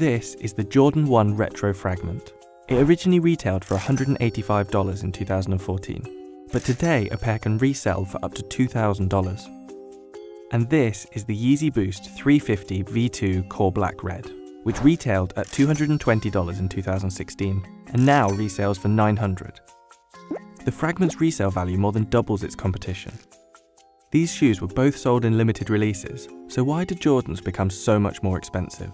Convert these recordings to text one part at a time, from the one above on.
This is the Jordan 1 Retro Fragment. It originally retailed for $185 in 2014, but today a pair can resell for up to $2,000. And this is the Yeezy Boost 350 V2 Core Black Red, which retailed at $220 in 2016 and now resells for $900. The Fragment's resale value more than doubles its competition. These shoes were both sold in limited releases, so why did Jordans become so much more expensive?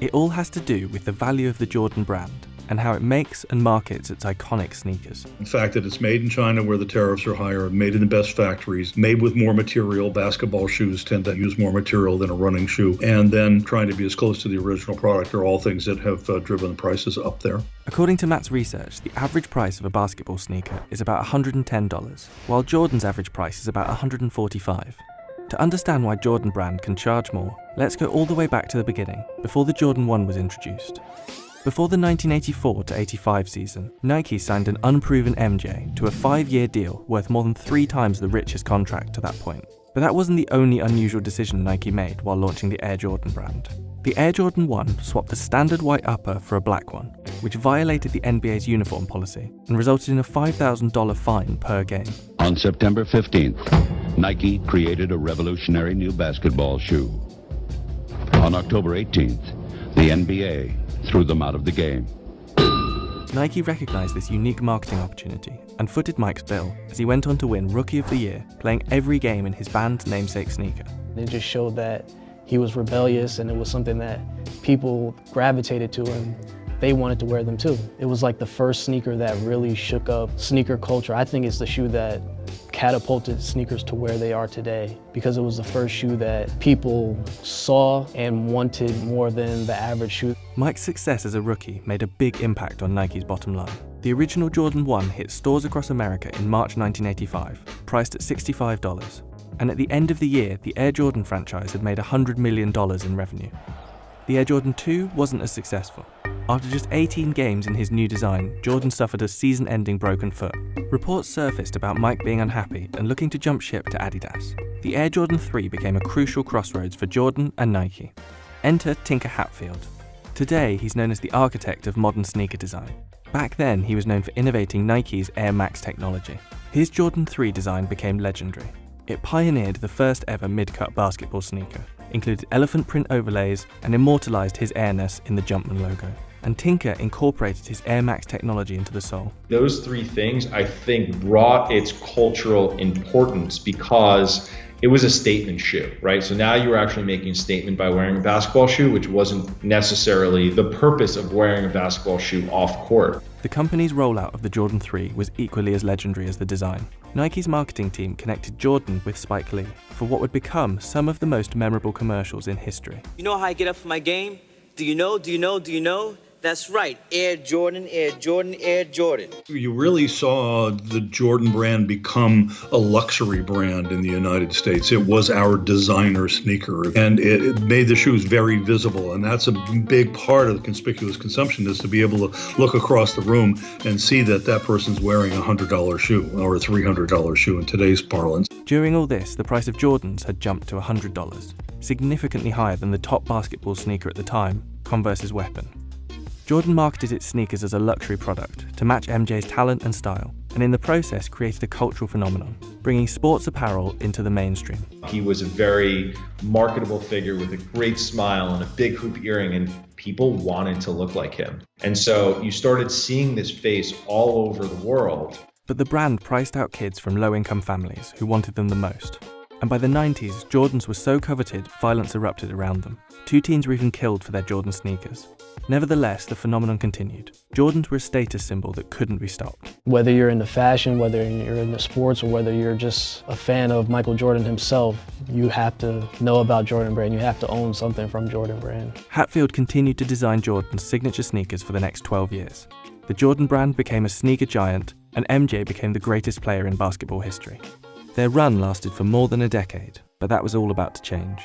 It all has to do with the value of the Jordan brand and how it makes and markets its iconic sneakers. The fact that it's made in China where the tariffs are higher, made in the best factories, made with more material. Basketball shoes tend to use more material than a running shoe. And then trying to be as close to the original product are all things that have driven the prices up there. According to Matt's research, the average price of a basketball sneaker is about $110, while Jordan's average price is about $145. To understand why Jordan brand can charge more, let's go all the way back to the beginning, before the Jordan 1 was introduced. Before the 1984-85 season, Nike signed an unproven MJ to a 5-year deal worth more than 3 times the richest contract to that point. But that wasn't the only unusual decision Nike made while launching the Air Jordan brand. The Air Jordan 1 swapped the standard white upper for a black one, which violated the NBA's uniform policy and resulted in a $5,000 fine per game. On September 15th, Nike created a revolutionary new basketball shoe. On October 18th, the NBA threw them out of the game. Nike recognized this unique marketing opportunity and footed Mike's bill as he went on to win Rookie of the Year, playing every game in his band's namesake sneaker. It just showed that he was rebellious and it was something that people gravitated to and they wanted to wear them too. It was like the first sneaker that really shook up sneaker culture. I think it's the shoe that catapulted sneakers to where they are today because it was the first shoe that people saw and wanted more than the average shoe. Mike's success as a rookie made a big impact on Nike's bottom line. The original Jordan 1 hit stores across America in March 1985, priced at $65. And at the end of the year, the Air Jordan franchise had made $100 million in revenue. The Air Jordan 2 wasn't as successful. After just 18 games in his new design, Jordan suffered a season-ending broken foot. Reports surfaced about Mike being unhappy and looking to jump ship to Adidas. The Air Jordan 3 became a crucial crossroads for Jordan and Nike. Enter Tinker Hatfield. Today, he's known as the architect of modern sneaker design. Back then, he was known for innovating Nike's Air Max technology. His Jordan 3 design became legendary. It pioneered the first ever mid-cut basketball sneaker, included elephant print overlays, and immortalized his airness in the Jumpman logo. And Tinker incorporated his Air Max technology into the sole. Those 3 things, I think, brought its cultural importance because it was a statement shoe, right? So now you were actually making a statement by wearing a basketball shoe, which wasn't necessarily the purpose of wearing a basketball shoe off court. The company's rollout of the Jordan 3 was equally as legendary as the design. Nike's marketing team connected Jordan with Spike Lee for what would become some of the most memorable commercials in history. You know how I get up for my game? Do you know? That's right, Air Jordan, Air Jordan, Air Jordan. You really saw the Jordan brand become a luxury brand in the United States. It was our designer sneaker, and it made the shoes very visible. And that's a big part of the conspicuous consumption, is to be able to look across the room and see that that person's wearing a $100 shoe or a $300 shoe in today's parlance. During all this, the price of Jordans had jumped to $100, significantly higher than the top basketball sneaker at the time, Converse's Weapon. Jordan marketed its sneakers as a luxury product to match MJ's talent and style, and in the process created a cultural phenomenon, bringing sports apparel into the mainstream. He was a very marketable figure with a great smile and a big hoop earring, and people wanted to look like him. And so you started seeing this face all over the world. But the brand priced out kids from low-income families who wanted them the most. And by the 90s, Jordans were so coveted, violence erupted around them. 2 teens were even killed for their Jordan sneakers. Nevertheless, the phenomenon continued. Jordans were a status symbol that couldn't be stopped. Whether you're into fashion, whether you're into sports, or whether you're just a fan of Michael Jordan himself, you have to know about Jordan Brand. You have to own something from Jordan Brand. Hatfield continued to design Jordan's signature sneakers for the next 12 years. The Jordan brand became a sneaker giant, and MJ became the greatest player in basketball history. Their run lasted for more than a decade, but that was all about to change.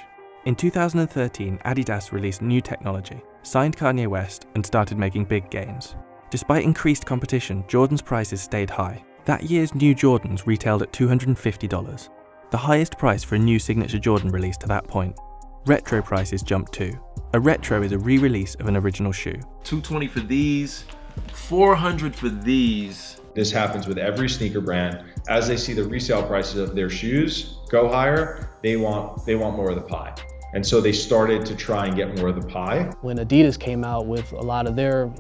In 2013, Adidas released new technology, signed Kanye West, and started making big gains. Despite increased competition, Jordan's prices stayed high. That year's new Jordans retailed at $250. the highest price for a new signature Jordan release to that point. Retro prices jumped too. A retro is a re-release of an original shoe. $220 for these, $400 for these. This happens with every sneaker brand. As they see the resale prices of their shoes go higher, they want more of the pie. And so they started to try and get more of the pie. When Adidas came out with a lot of their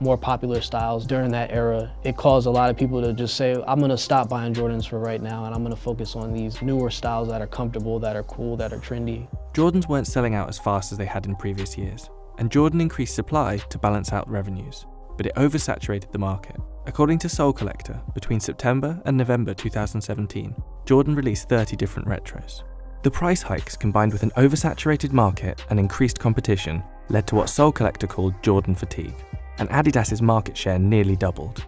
more popular styles during that era, it caused a lot of people to just say, I'm gonna stop buying Jordans for right now and I'm gonna focus on these newer styles that are comfortable, that are cool, that are trendy. Jordans weren't selling out as fast as they had in previous years, and Jordan increased supply to balance out revenues, but it oversaturated the market. According to Soul Collector, between September and November 2017, Jordan released 30 different retros. The price hikes combined with an oversaturated market and increased competition led to what Soul Collector called Jordan fatigue, and Adidas's market share nearly doubled.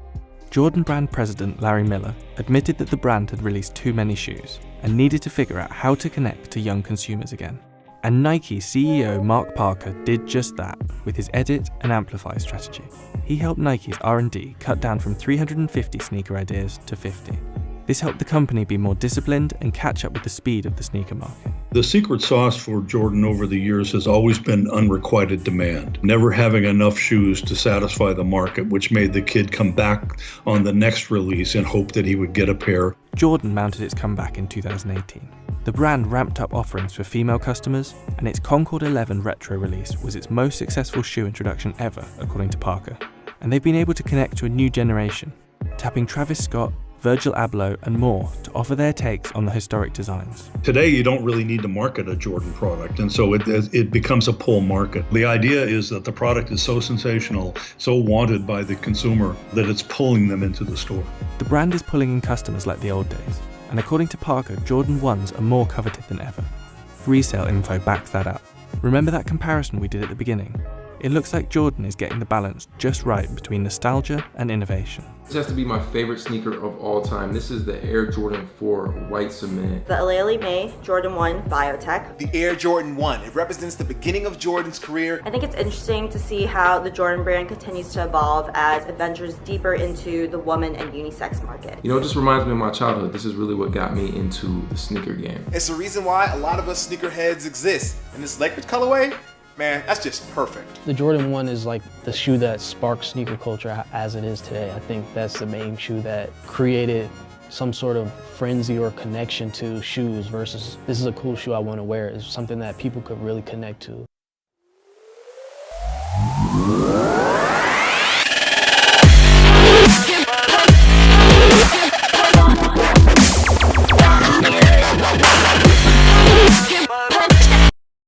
Jordan brand president Larry Miller admitted that the brand had released too many shoes and needed to figure out how to connect to young consumers again. And Nike CEO Mark Parker did just that with his Edit and Amplify strategy. He helped Nike's R&D cut down from 350 sneaker ideas to 50. This helped the company be more disciplined and catch up with the speed of the sneaker market. The secret sauce for Jordan over the years has always been unrequited demand, never having enough shoes to satisfy the market, which made the kid come back on the next release and hope that he would get a pair. Jordan mounted its comeback in 2018. The brand ramped up offerings for female customers, and its Concord 11 retro release was its most successful shoe introduction ever, according to Parker. And they've been able to connect to a new generation, tapping Travis Scott, Virgil Abloh, and more to offer their takes on the historic designs. Today, you don't really need to market a Jordan product, and so it becomes a pull market. The idea is that the product is so sensational, so wanted by the consumer, that it's pulling them into the store. The brand is pulling in customers like the old days, and according to Parker, Jordan 1s are more coveted than ever. Resale info backs that up. Remember that comparison we did at the beginning? It looks like Jordan is getting the balance just right between nostalgia and innovation. This has to be my favorite sneaker of all time. This is the Air Jordan 4 White Cement. The Aleli May Jordan 1 Biotech. The Air Jordan 1. It represents the beginning of Jordan's career. I think it's interesting to see how the Jordan brand continues to evolve as it ventures deeper into the woman and unisex market. You know, it just reminds me of my childhood. This is really what got me into the sneaker game. It's the reason why a lot of us sneakerheads exist. And this Lakers colorway, man, that's just perfect. The Jordan 1 is like the shoe that sparked sneaker culture as it is today. I think that's the main shoe that created some sort of frenzy or connection to shoes versus this is a cool shoe I want to wear. It's something that people could really connect to.